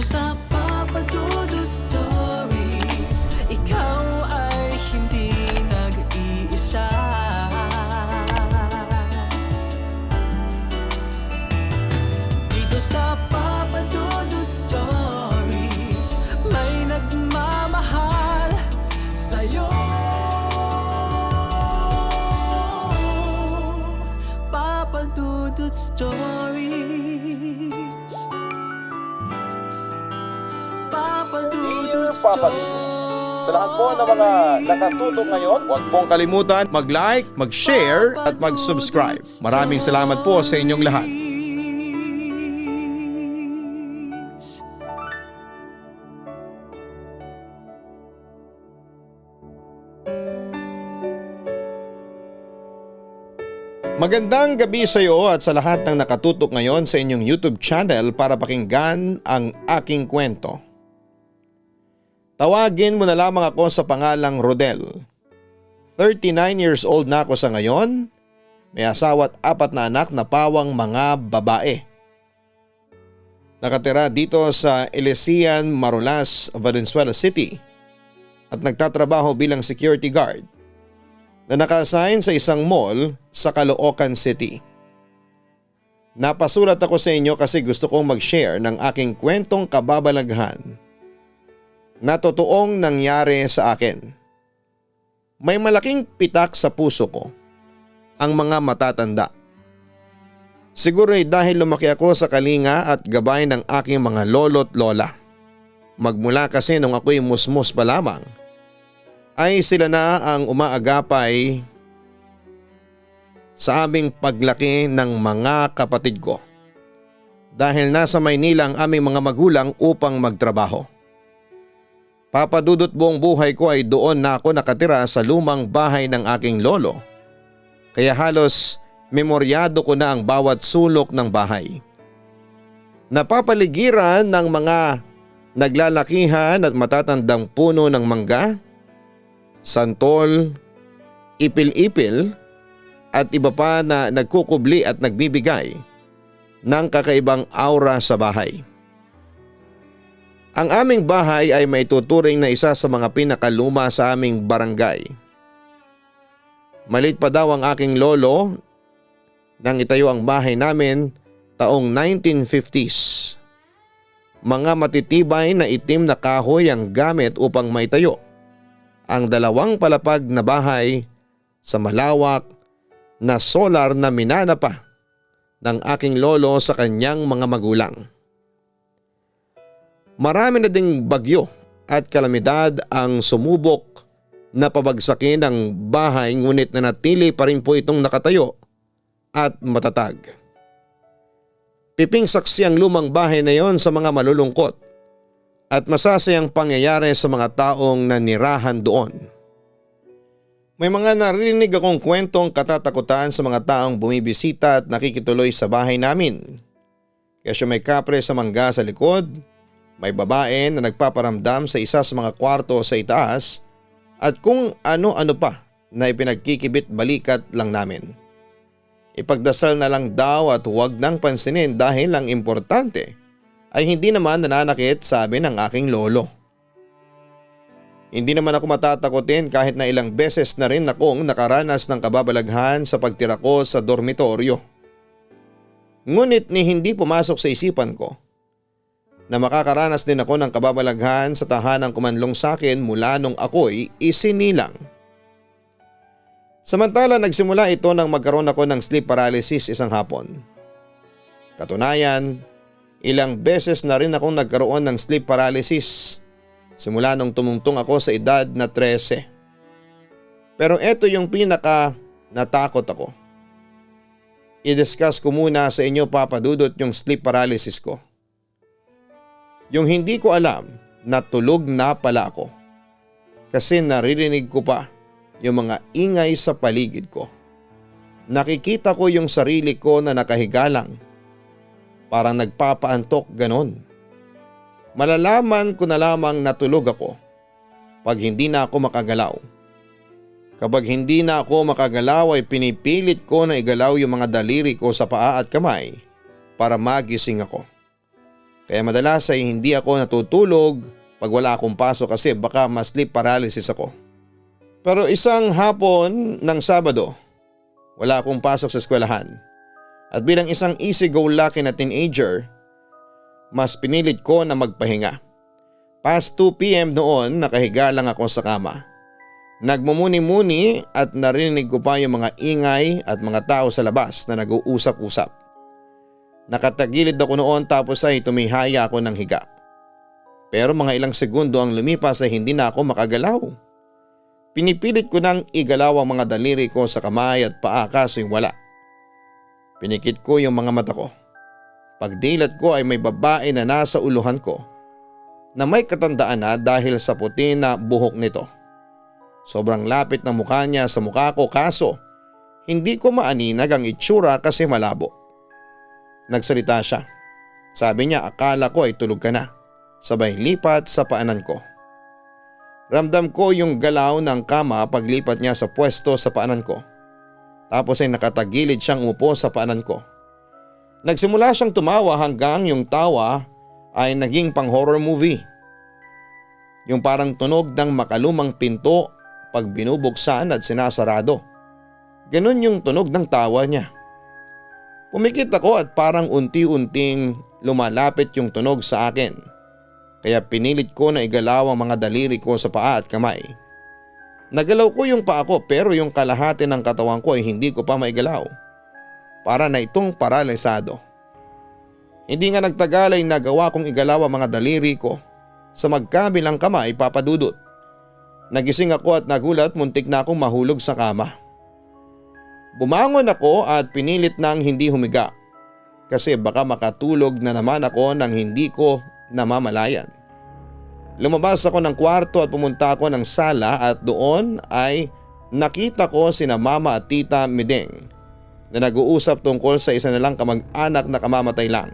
sa Papa Dudut Stories, ikaw ay hindi nag-iisa. Dito sa Papa Dudut Stories, may nagmamahal sa'yo. Papa Dudut Stories, Papa Dudut Papa Dudut. Sa lahat po ng mga nakatutok ngayon, huwag pong kalimutan mag-like, mag-share at mag-subscribe. Maraming salamat po sa inyong lahat. Magandang gabi sa iyo at sa lahat ng nakatutok ngayon sa inyong YouTube channel para pakinggan ang aking kwento. Tawagin mo na lamang ako sa pangalang Rodel. 39 years old na ako sa ngayon. May asawa at 4 na anak na pawang mga babae. Nakatira dito sa Elysian, Marulas, Valenzuela City at nagtatrabaho bilang security guard na naka-assign sa isang mall sa Caloocan City. Napasulat ako sa inyo kasi gusto kong mag-share ng aking kwentong kababalaghan na totoong nangyari sa akin. May malaking pitak sa puso ko ang mga matatanda. Siguro ay dahil lumaki ako sa kalinga at gabay ng aking mga lolo't lola. Magmula kasi nung ako'y musmus pa lamang, ay sila na ang umaagapay sa aming paglaki ng mga kapatid ko. Dahil nasa Maynila ang aming mga magulang upang magtrabaho. Papa Dudut, buong buhay ko ay doon na ako nakatira sa lumang bahay ng aking lolo. Kaya halos memoryado ko na ang bawat sulok ng bahay. Napapaligiran ng mga naglalakihan at matatandang puno ng mangga, santol, ipil-ipil at iba pa na nagkukubli at nagbibigay ng kakaibang aura sa bahay. Ang aming bahay ay may tuturing na isa sa mga pinakaluma sa aming barangay. Maliit pa daw ang aking lolo nang itayo ang bahay namin taong 1950s. Mga matitibay na itim na kahoy ang gamit upang maitayo ang 2 palapag na bahay sa malawak na solar na minana pa ng aking lolo sa kanyang mga magulang. Marami na ding bagyo at kalamidad ang sumubok na pabagsakin ang bahay, ngunit nanatili pa rin po itong nakatayo at matatag. Piping saksi ang lumang bahay na yon sa mga malulungkot at masasayang pangyayari sa mga taong nanirahan doon. May mga narinig akong kwentong katatakutan sa mga taong bumibisita at nakikituloy sa bahay namin. Kasi may kapre sa mangga sa likod, may babae na nagpaparamdam sa isa sa mga kwarto sa itaas at kung ano-ano pa na ipinagkikibit balikat lang namin. Ipagdasal na lang daw at huwag nang pansinin dahil ang importante ay hindi naman nananakit, sabi ng aking lolo. Hindi naman ako matatakotin kahit na ilang beses na rin akong nakaranas ng kababalaghan sa pagtira ko sa dormitoryo. Ngunit ni hindi pumasok sa isipan ko na makakaranas din ako ng kababalaghan sa tahanang kumanlong sa akin mula nung ako'y isinilang. Samantala nagsimula ito nang magkaroon ako ng sleep paralysis isang hapon. Katunayan, ilang beses na rin akong nagkaroon ng sleep paralysis simula nung tumungtong ako sa edad na 13. Pero eto yung pinaka natakot ako. I-discuss ko muna sa inyo, Papa Dudut, yung sleep paralysis ko. Yung hindi ko alam na tulog na pala ako kasi naririnig ko pa yung mga ingay sa paligid ko. Nakikita ko yung sarili ko na nakahiga lang, parang nagpapaantok ganon. Malalaman ko na lamang natulog ako pag hindi na ako makagalaw. Kapag hindi na ako makagalaw ay pinipilit ko na igalaw yung mga daliri ko sa paa at kamay para magising ako. Kaya madalas ay hindi ako natutulog pag wala akong pasok kasi baka ma-sleep paralysis ako. Pero isang hapon ng Sabado, wala akong pasok sa eskwelahan. At bilang isang easy-go-lucky na teenager, mas pinilit ko na magpahinga. Past 2 p.m. noon, nakahiga lang ako sa kama. Nagmumuni-muni at narinig ko pa yung mga ingay at mga tao sa labas na nag-uusap-usap. Nakatagilid ako noon tapos ay tumihaya ako ng higa. Pero mga ilang segundo ang lumipas ay hindi na ako makagalaw. Pinipilit ko nang igalaw ang mga daliri ko sa kamay at paa kaso wala. Pinikit ko yung mga mata ko. Pagdilat ko ay may babae na nasa uluhan ko na may katandaan na dahil sa puti na buhok nito. Sobrang lapit ng mukha niya sa mukha ko kaso hindi ko maaninag ang itsura kasi malabo. Nagsalita siya. Sabi niya akala ko ay tulog ka na. Sabay lipat sa paanan ko. Ramdam ko yung galaw ng kama paglipat niya sa pwesto sa paanan ko. Tapos ay nakatagilid siyang umupo sa paanan ko. Nagsimula siyang tumawa hanggang yung tawa ay naging pang horror movie. Yung parang tunog ng makalumang pinto pag binubuksan at sinasarado. Ganon yung tunog ng tawa niya. Pumikit ako at parang unti-unting lumalapit yung tunog sa akin. Kaya pinilit ko na igalaw ang mga daliri ko sa paa at kamay. Nagalaw ko yung paa ko pero yung kalahati ng katawan ko ay hindi ko pa maigalaw. Para na itong paralisado. Hindi nga nagtagal ay nagawa kong igalaw ang mga daliri ko sa magkabilang kamay papadudot. Nagising ako at nagulat muntik na akong mahulog sa kama. Bumangon ako at pinilit nang hindi humiga kasi baka makatulog na naman ako nang hindi ko namamalayan. Lumabas ako ng kwarto at pumunta ako ng sala at doon ay nakita ko sina mama at tita Mideng na nag-uusap tungkol sa isa nilang kamag-anak na kamamatay lang.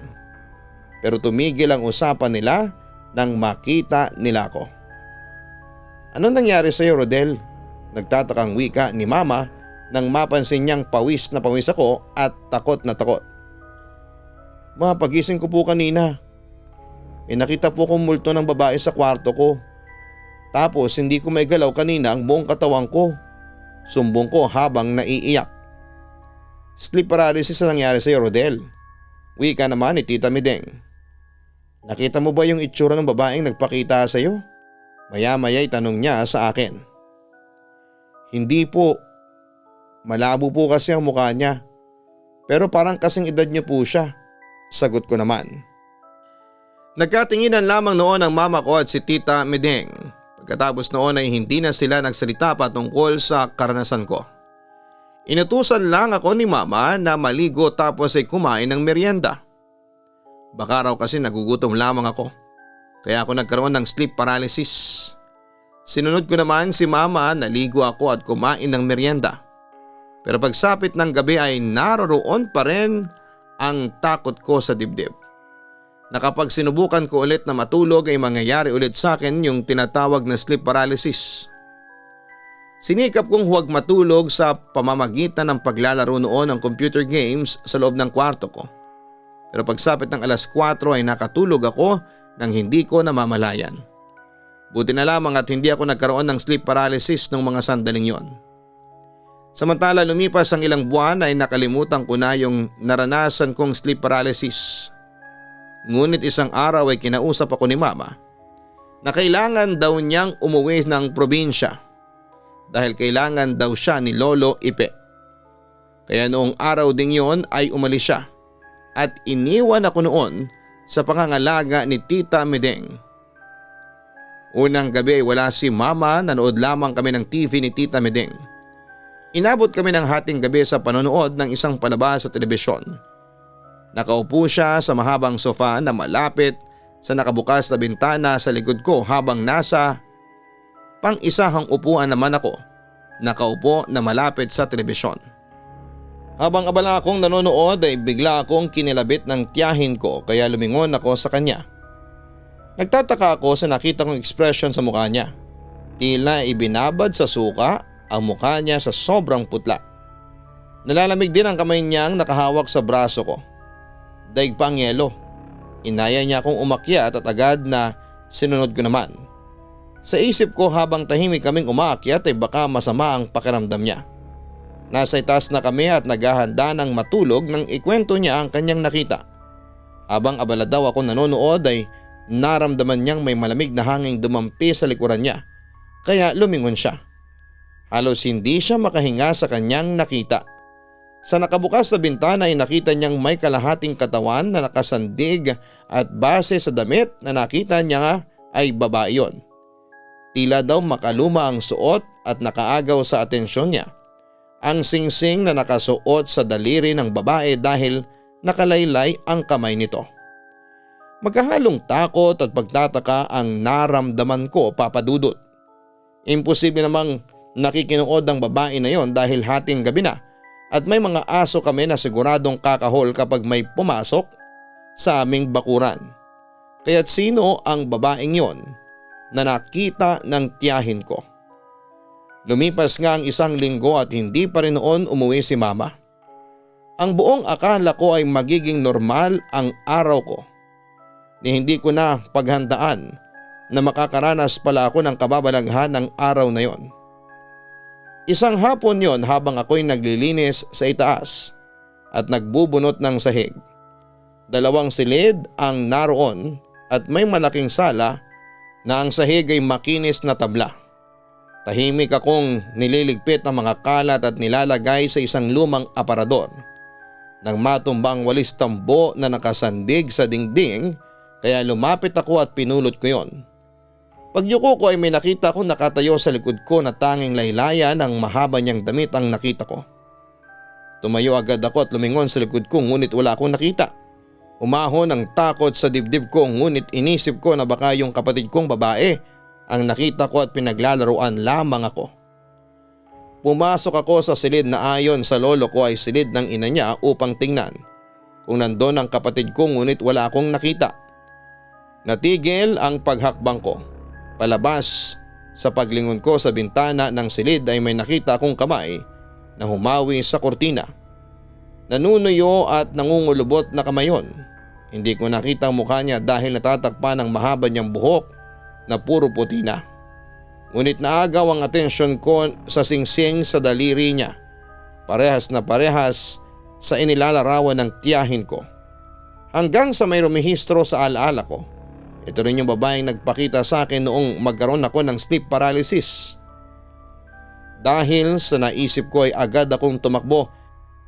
Pero tumigil ang usapan nila nang makita nila ako. Anong nangyari sa iyo, Rodel? Nagtatakang wika ni mama nang mapansin niyang pawis na pawis ako at takot na takot. Ma, pagising ko po kanina. Nakita po kong multo ng babae sa kwarto ko. Tapos hindi ko maigalaw kanina ang buong katawan ko. Sumbong ko habang naiiyak. Sleep paralysis na nangyari sa iyo, Rodel. Wika naman ni Tita Mideng. Nakita mo ba yung itsura ng babaeng nagpakita sa iyo? Maya-maya'y tanong niya sa akin. Hindi po. Malabo po kasi ang mukha niya. Pero parang kasing edad niya po siya. Sagot ko naman. Nagkatinginan lamang noon ang mama ko at si Tita Mideng. Pagkatapos noon ay hindi na sila nagsalita patungkol sa karanasan ko. Inutusan lang ako ni mama na maligo tapos ay kumain ng merienda. Baka raw kasi nagugutom lamang ako. Kaya ako nagkaroon ng sleep paralysis. Sinunod ko naman si mama, naligo ako at kumain ng merienda. Pero pagsapit ng gabi ay naroroon pa rin ang takot ko sa dibdib. Na kapag sinubukan ko ulit na matulog ay mangyayari ulit sa akin yung tinatawag na sleep paralysis. Sinikap kong huwag matulog sa pamamagitan ng paglalaro noon ng computer games sa loob ng kwarto ko. Pero pagsapit ng alas 4 ay nakatulog ako nang hindi ko namamalayan. Buti na lamang at hindi ako nagkaroon ng sleep paralysis ng mga sandaling yon. Samantala lumipas ang ilang buwan ay nakalimutan ko na yung naranasan kong sleep paralysis. Ngunit isang araw ay kinausap ako ni mama na kailangan daw niyang umuwi ng probinsya dahil kailangan daw siya ni Lolo Ipe. Kaya noong araw ding yon ay umalis siya at iniwan ako noon sa pangangalaga ni Tita Mideng. Unang gabi ay wala si mama, nanood lamang kami ng TV ni Tita Mideng. Inabot kami ng hating gabi sa panonood ng isang palabas sa telebisyon. Nakaupo siya sa mahabang sofa na malapit sa nakabukas na bintana sa likod ko habang nasa pang-isahang upuan naman ako, nakaupo na malapit sa telebisyon. Habang abala akong nanonood ay bigla akong kinilabit ng tiyahin ko kaya lumingon ako sa kanya. Nagtataka ako sa nakita kong ekspresyon sa mukha niya. Tila ibinabad sa suka ang mukha niya sa sobrang putla. Nalalamig din ang kamay niyang nakahawak sa braso ko. Daig pa ang yelo. Inaya niya akong umakyat at agad na sinunod ko naman. Sa isip ko habang tahimik kaming umaakyat ay baka masama ang pakiramdam niya. Nasa itaas na kami at naghahanda ng matulog nang ikwento niya ang kanyang nakita. Habang abala daw ako nanonood ay naramdaman niyang may malamig na hanging dumampi sa likuran niya. Kaya lumingon siya. Halos hindi siya makahinga sa kanyang nakita. Sa nakabukas na bintana ay nakita niyang may kalahating katawan na nakasandig at base sa damit na nakita niya ay babae yon. Tila daw makaluma ang suot at nakaagaw sa atensyon niya ang singsing na nakasuot sa daliri ng babae dahil nakalaylay ang kamay nito. Magkahalong takot at pagtataka ang naramdaman ko, Papa Dudut. Imposible namang nakikinood ang babae na yon dahil hating gabi na at may mga aso kami na siguradong kakahol kapag may pumasok sa aming bakuran. Kaya't sino ang babaeng yon na nakita ng tiyahin ko? Lumipas nga ang 1 linggo at hindi pa rin noon umuwi si Mama. Ang buong akala ko ay magiging normal ang araw ko. Ni hindi ko na paghandaan na makakaranas pala ako ng kababalaghan ng araw na yon. Isang hapon yon habang ako'y naglilinis sa itaas at nagbubunot ng sahig. 2 silid ang naroon at may malaking sala na ang sahig ay makinis na tabla. Tahimik akong nililigpit ang mga kalat at nilalagay sa isang lumang aparador. Nang matumbang walis tambo na nakasandig sa dingding, kaya lumapit ako at pinulot ko yon. Pagyuko ko ay may nakita ko nakatayo sa likod ko na tanging laylayan ng mahaba niyang damit ang nakita ko. Tumayo agad ako at lumingon sa likod ko ngunit wala akong nakita. Umahon ang takot sa dibdib ko ngunit inisip ko na baka yung kapatid kong babae ang nakita ko at pinaglalaruan lamang ako. Pumasok ako sa silid na ayon sa lolo ko ay silid ng ina niya upang tingnan kung nandun ang kapatid ko ngunit wala akong nakita. Natigil ang paghakbang ko. Palabas sa paglingon ko sa bintana ng silid ay may nakita akong kamay na humawi sa kurtina. Nanunuyo at nangungulubot na kamay yon. Hindi ko nakita ang mukha niya dahil natatakpan ng mahaba niyang buhok na puro puti na. Ngunit naagaw ang atensyon ko sa singsing sa daliri niya. Parehas na parehas sa inilalarawan ng tiyahin ko. Hanggang sa may rumihistro sa alaala ko. Ito rin yung babaeng nagpakita sa akin noong magkaroon ako ng sleep paralysis. Dahil sa naisip ko ay agad akong tumakbo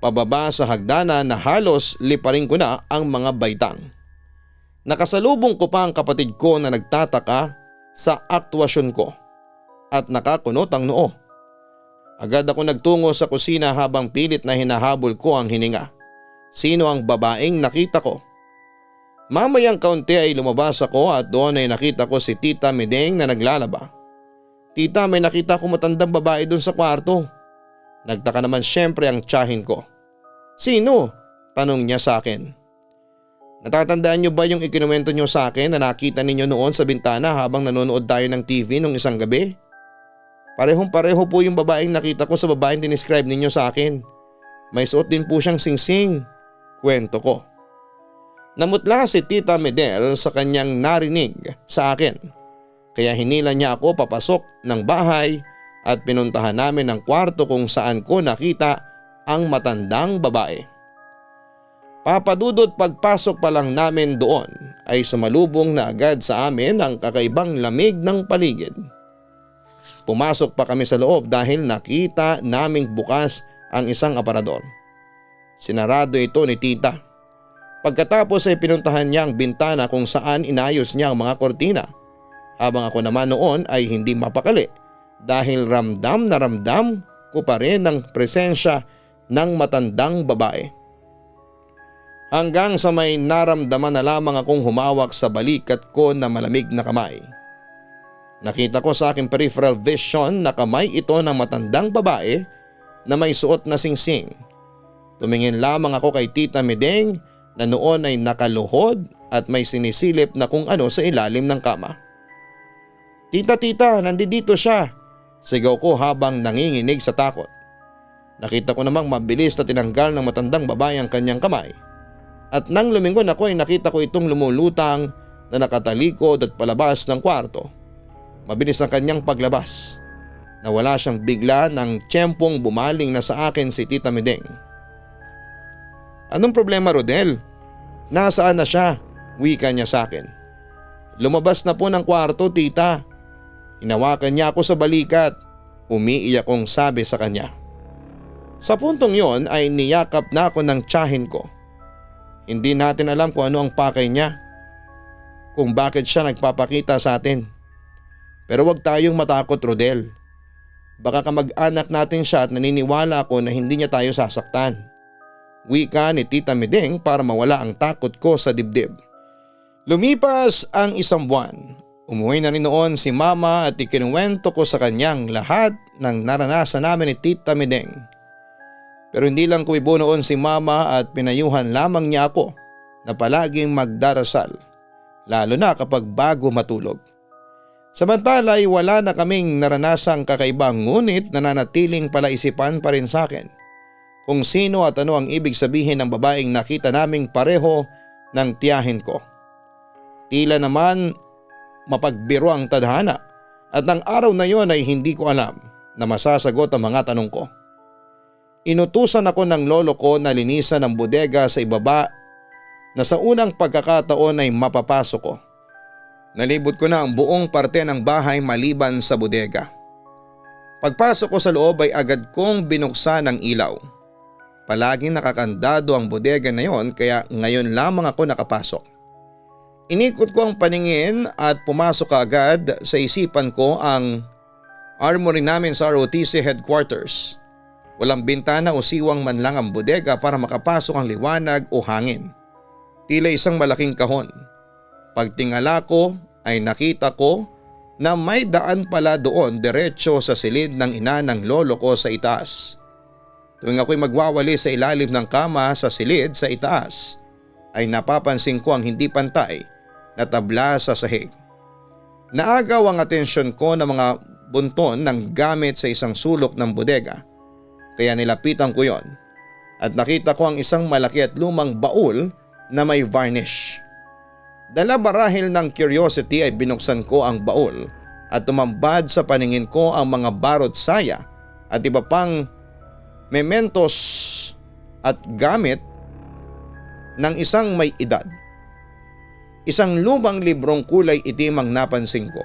pababa sa hagdanan na halos liparin ko na ang mga baitang. Nakasalubong ko pa ang kapatid ko na nagtataka sa aktwasyon ko at nakakunot ang noo. Agad ako nagtungo sa kusina habang pilit na hinahabol ko ang hininga. Sino ang babaeng nakita ko? Mamayang kaunti ay lumabas ako at doon ay nakita ko si Tita Medeng na naglalaba. Tita, may nakita ko matandang babae doon sa kwarto. Nagtaka naman syempre ang tiyahin ko. Sino? Tanong niya sa akin. Natatandaan niyo ba yung ikinuwento niyo sa akin na nakita ninyo noon sa bintana habang nanonood tayo ng TV nung isang gabi? Parehong-pareho po yung babaeng nakita ko sa babaeng dinescribe ninyo sa akin. May suot din po siyang singsing. Kwento ko. Namutla si Tita Medel sa kanyang narinig sa akin. Kaya hinila niya ako papasok ng bahay at pinuntahan namin ang kwarto kung saan ko nakita ang matandang babae. Papadudot pagpasok pa lang namin doon ay sumalubong na agad sa amin ang kakaibang lamig ng paligid. Pumasok pa kami sa loob dahil nakita naming bukas ang isang aparador. Sinarado ito ni Tita. Pagkatapos ay pinuntahan niya ang bintana kung saan inayos niya ang mga kortina. Habang ako naman noon ay hindi mapakali dahil ramdam na ramdam ko pa rin ang presensya ng matandang babae. Hanggang sa may naramdaman na lamang akong humawak sa balikat ko na malamig na kamay. Nakita ko sa aking peripheral vision na kamay ito ng matandang babae na may suot na singsing. Tumingin lamang ako kay Tita Medeng na noon ay nakaluhod at may sinisilip na kung ano sa ilalim ng kama. Tita, nandito siya, sigaw ko habang nanginginig sa takot. Nakita ko namang mabilis na tinanggal ng matandang babae ang kanyang kamay. At nang lumingon ako ay nakita ko itong lumulutang na nakatalikod at palabas ng kwarto. Mabilis ang kanyang paglabas. Nawala siyang bigla ng tiyempong bumaling na sa akin si Tita Medeng. Anong problema, Rodel? Nasaan na siya? Wika niya sa akin. Lumabas na po ng kwarto, tita. Hinawakan niya ako sa balikat. Umiiyak kong sabi sa kanya. Sa puntong yon ay niyakap na ako ng tiyahin ko. Hindi natin alam kung ano ang pakay niya. Kung bakit siya nagpapakita sa atin. Pero wag tayong matakot, Rodel. Baka kamag-anak natin siya at naniniwala ako na hindi niya tayo sasaktan. Wika ni Tita Medeng para mawala ang takot ko sa dibdib. Lumipas ang isang buwan. Umuwi na rin noon si Mama at ikinuwento ko sa kanyang lahat ng naranasan namin ni Tita Medeng. Pero hindi lang kumibo noon si Mama at pinayuhan lamang niya ako na palaging magdarasal, lalo na kapag bago matulog. Samantala ay wala na kaming naranasang kakaibang ngunit nananatiling palaisipan pa rin sa akin kung sino at ano ang ibig sabihin ng babaeng nakita naming pareho ng tiyahin ko. Tila naman mapagbiro ang tadhana at ng araw na yon ay hindi ko alam na masasagot ang mga tanong ko. Inutusan ako ng lolo ko na linisan ang bodega sa ibaba na sa unang pagkakataon ay mapapasok ko. Nalibot ko na ang buong parte ng bahay maliban sa bodega. Pagpasok ko sa loob ay agad kong binuksan ang ilaw. Palaging nakakandado ang bodega na yon kaya ngayon lamang ako nakapasok. Inikot ko ang paningin at pumasok agad sa isipan ko ang armory namin sa ROTC headquarters. Walang bintana o siwang man lang ang bodega para makapasok ang liwanag o hangin. Tila isang malaking kahon. Pagtingala ko ay nakita ko na may daan pala doon diretso sa silid ng ina ng lolo ko sa itaas. Tuwing ako'y magwawali sa ilalim ng kama sa silid sa itaas ay napapansin ko ang hindi pantay na tabla sa sahig. Naagaw ang atensyon ko ng mga bunton ng gamit sa isang sulok ng bodega kaya nilapitan ko yon at nakita ko ang isang malaki at lumang baul na may varnish. Dala marahil ng curiosity ay binuksan ko ang baul at tumambad sa paningin ko ang mga barot saya at iba pang mementos at gamit ng isang may edad. Isang lumang librong kulay itim ang napansin ko.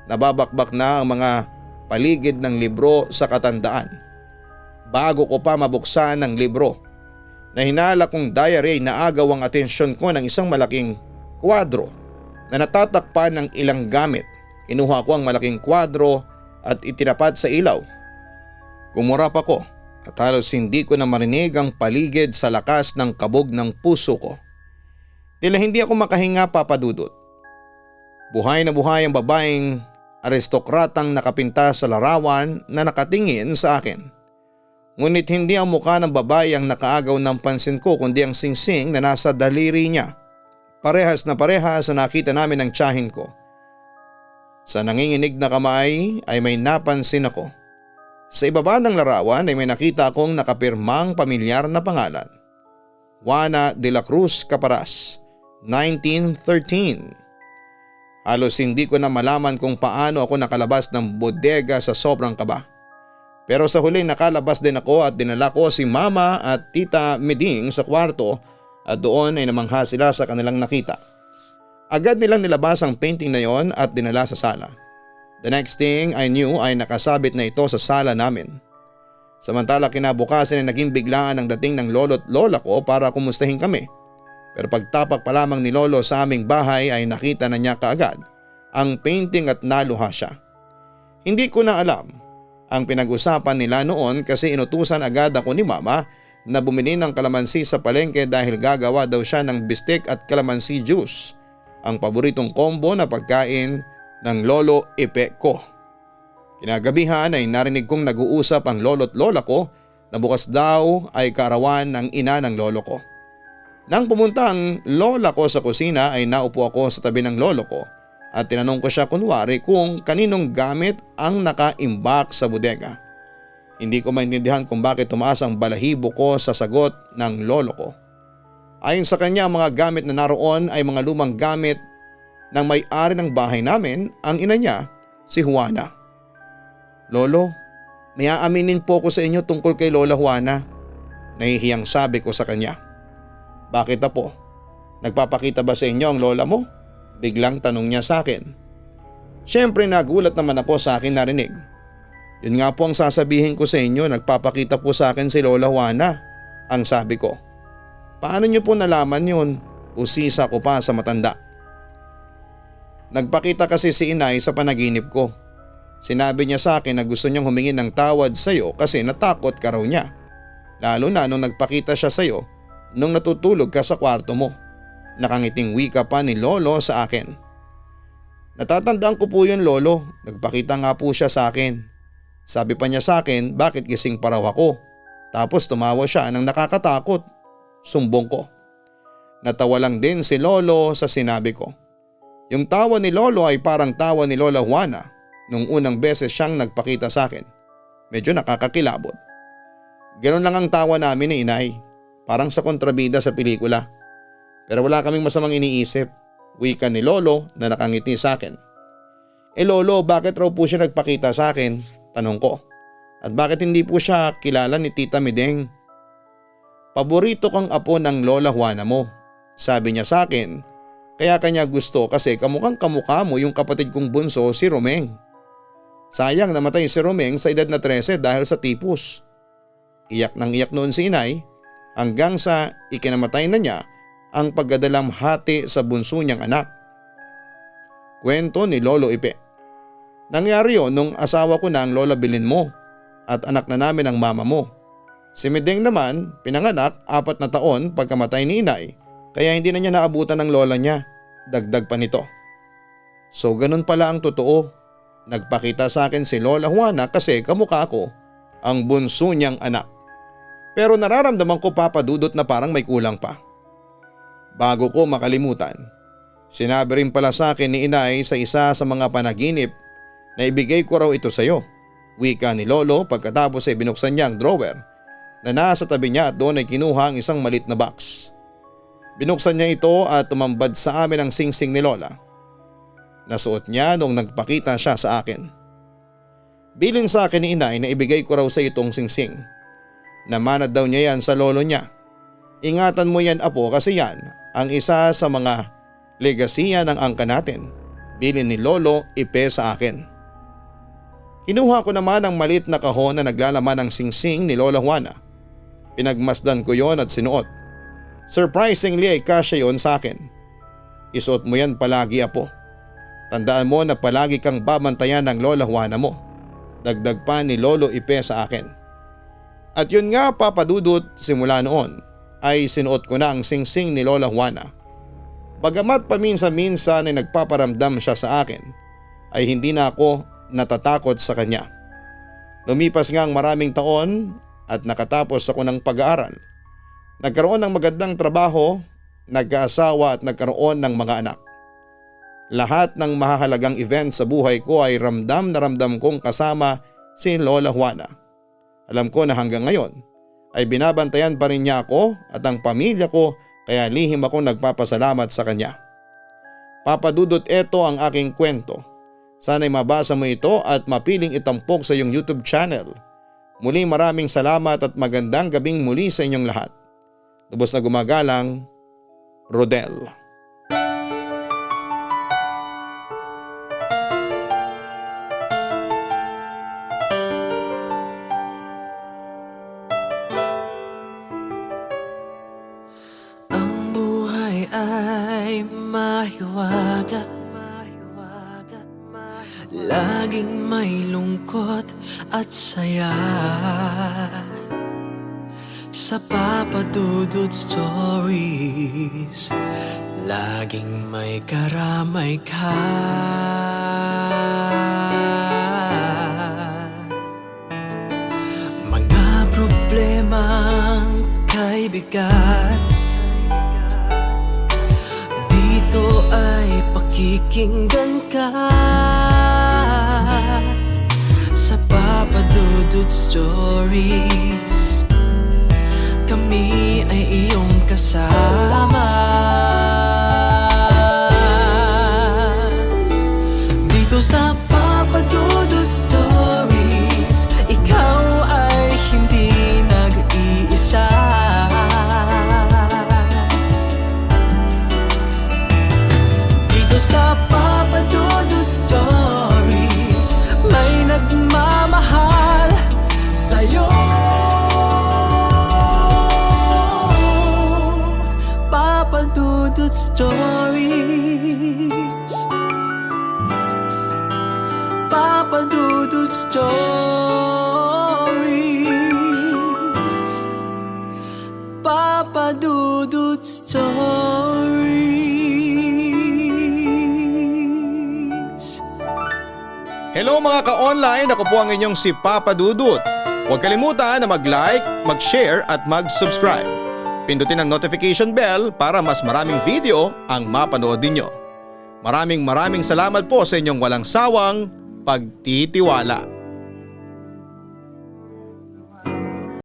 Nababakbak na ang mga paligid ng libro sa katandaan. Bago ko pa mabuksan ang libro, na hinala kong diary ay naagaw ang atensyon ko ng isang malaking kwadro na natatakpan ng ilang gamit. Kinuha ko ang malaking kwadro at itinapat sa ilaw. Kumurap ako at halos hindi ko na marinig ang paligid sa lakas ng kabog ng puso ko. Tila hindi ako makahinga, Papa Dudut. Buhay na buhay ang babaeng aristokratang nakapinta sa larawan na nakatingin sa akin. Ngunit hindi ang mukha ng babae ang nakaagaw ng pansin ko kundi ang singsing na nasa daliri niya. Parehas na parehas sa nakita namin ng tiyahin ko. Sa nanginginig na kamay ay may napansin ako. Sa ibaba ng larawan ay may nakita akong nakapirmang pamilyar na pangalan. Juana de la Cruz Caparas, 1913. Halos hindi ko na malaman kung paano ako nakalabas ng bodega sa sobrang kaba. Pero sa huli nakalabas din ako at dinala ko si Mama at Tita Meding sa kwarto at doon ay namangha sila sa kanilang nakita. Agad nilang nilabas ang painting na yon at dinala sa sala. The next thing I knew ay nakasabit na ito sa sala namin. Samantala kinabukasan ay naging biglaan ang dating ng lolo't lola ko para kumustahin kami. Pero pagtapak pa lamang ni lolo sa aming bahay ay nakita na niya kaagad ang painting at naluha siya. Hindi ko na alam ang pinag-usapan nila noon kasi inutusan agad ako ni Mama na bumili ng kalamansi sa palengke dahil gagawa daw siya ng bistek at kalamansi juice, ang paboritong combo na pagkain ng lolo Ipe ko. Kinagabihan ay narinig kong nag-uusap ang lolo't lola ko na bukas daw ay kaarawan ng ina ng lolo ko. Nang pumunta ang lola ko sa kusina ay naupo ako sa tabi ng lolo ko at tinanong ko siya kunwari kung kaninong gamit ang nakaimbak sa bodega. Hindi ko maintindihan kung bakit tumaas ang balahibo ko sa sagot ng lolo ko. Ayon sa kanya, ang mga gamit na naroon ay mga lumang gamit ng may-ari ng bahay namin, ang ina niya, si Juana. Lolo, may aaminin po ko sa inyo tungkol kay Lola Juana. Nahihiyang sabi ko sa kanya. Bakit na po? Nagpapakita ba sa inyo ang lola mo? Biglang tanong niya sa akin. Siyempre nagulat naman ako sa akin narinig. Yun nga po ang sasabihin ko sa inyo, nagpapakita po sa akin si Lola Juana, ang sabi ko. Paano niyo po nalaman yun? Usisa ko pa sa matanda. Nagpakita kasi si inay sa panaginip ko. Sinabi niya sa akin na gusto niyang humingi ng tawad sa iyo kasi natakot ka raw niya. Lalo na nung nagpakita siya sa iyo nung natutulog ka sa kwarto mo. Nakangiting wika pa ni Lolo sa akin. Natatandaan ko po yun, Lolo. Nagpakita nga po siya sa akin. Sabi pa niya sa akin bakit gising pa raw ako. Tapos tumawa siya ng nakakatakot. Sumbong ko. Natawa lang din si Lolo sa sinabi ko. Yung tawa ni Lolo ay parang tawa ni Lola Juana nung unang beses siyang nagpakita sa akin. Medyo nakakakilabot. Ganon lang ang tawa namin ni inay, parang sa kontrabida sa pelikula. Pero wala kaming masamang iniisip, wika ni Lolo na nakangiti sa akin. Lolo, bakit raw po siya nagpakita sa akin? Tanong ko. At bakit hindi po siya kilala ni Tita Mideng? Paborito kang apo ng Lola Juana mo, sabi niya sa akin. Kaya kanya gusto kasi kamukhang kamukha mo yung kapatid kong bunso si Romeng. Sayang namatay si Romeng sa edad na 13 dahil sa tipus. Iyak nang iyak noon si inay hanggang sa ikinamatay na niya ang pagdadalamhati sa bunso niyang anak. Kwento ni Lolo Ipe. Nangyari yon nung asawa ko na ang Lola Bilin mo at anak na namin ang mama mo. Si Mideng naman pinanganak 4 na taon pagkamatay ni inay kaya hindi na niya naabutan ng lola niya. Dagdag pa nito. So ganun pala ang totoo. Nagpakita sa akin si Lola Juana kasi kamukha ko ang bunso niyang anak. Pero nararamdaman ko papadudot na parang may kulang pa. Bago ko makalimutan, sinabi rin pala sa akin ni inay sa isa sa mga panaginip na ibigay ko raw ito sa iyo. Wika ni Lolo pagkatapos ay binuksan niya ang drawer na nasa tabi niya at doon ay kinuha ang isang malit na box. Binuksan niya ito at tumambad sa amin ang singsing ni Lola. Nasuot niya noong nagpakita siya sa akin. Bilin sa akin ni inay na ibigay ko raw sa itong singsing. Namanad daw niya yan sa lolo niya. Ingatan mo yan apo kasi yan ang isa sa mga legasiya ng angka natin. Bilin ni Lolo Ipe sa akin. Kinuha ko naman ang malit na kahon na naglalaman ng singsing ni Lola Juana. Pinagmasdan ko yon at sinuot. Surprisingly ay kasya yon sa akin. Isuot mo yan palagi apo. Tandaan mo na palagi kang babantayan ng Lola Juana mo. Dagdag pa ni Lolo Ipe sa akin. At yun nga papadudot, simula noon ay sinuot ko na ang singsing ni Lola Juana. Bagamat paminsan-minsan ay nagpaparamdam siya sa akin, ay hindi na ako natatakot sa kanya. Lumipas nga ang maraming taon at nakatapos ako ng pag-aaral. Nagkaroon ng magandang trabaho, nagkaasawa at nagkaroon ng mga anak. Lahat ng mahahalagang event sa buhay ko ay ramdam na ramdam kong kasama si Lola Juana. Alam ko na hanggang ngayon ay binabantayan pa rin niya ako at ang pamilya ko kaya lihim akong nagpapasalamat sa kanya. Papadudot, ito ang aking kwento. Sana'y mabasa mo ito at mapiling itampok sa iyong YouTube channel. Muli maraming salamat at magandang gabing muli sa inyong lahat. Lubos na gumagalang, Rodel. Ang buhay ay mahiwaga, laging may lungkot at saya. Sa Papa Dudut Stories, laging may karamay ka. Mga problemang kay bigat, dito ay pakikinggan ka. Sa Papa Dudut Stories, kami ay iyong kasama. Dito sa Papa Dudut Stories, ikaw ay hindi nag-iisa. Dito sa Papa Dudut Stories, may nagmamahal sa'yo. Papa Dudut Stories, Papa Dudut Stories, Papa Dudut Stories. Hello mga ka-online, ako po ang inyong si Papa Dudut. Huwag kalimutan na mag-like, mag-share at mag-subscribe. Pindutin ang notification bell para mas maraming video ang mapanood ninyo. Maraming salamat po sa inyong walang sawang pagtitiwala.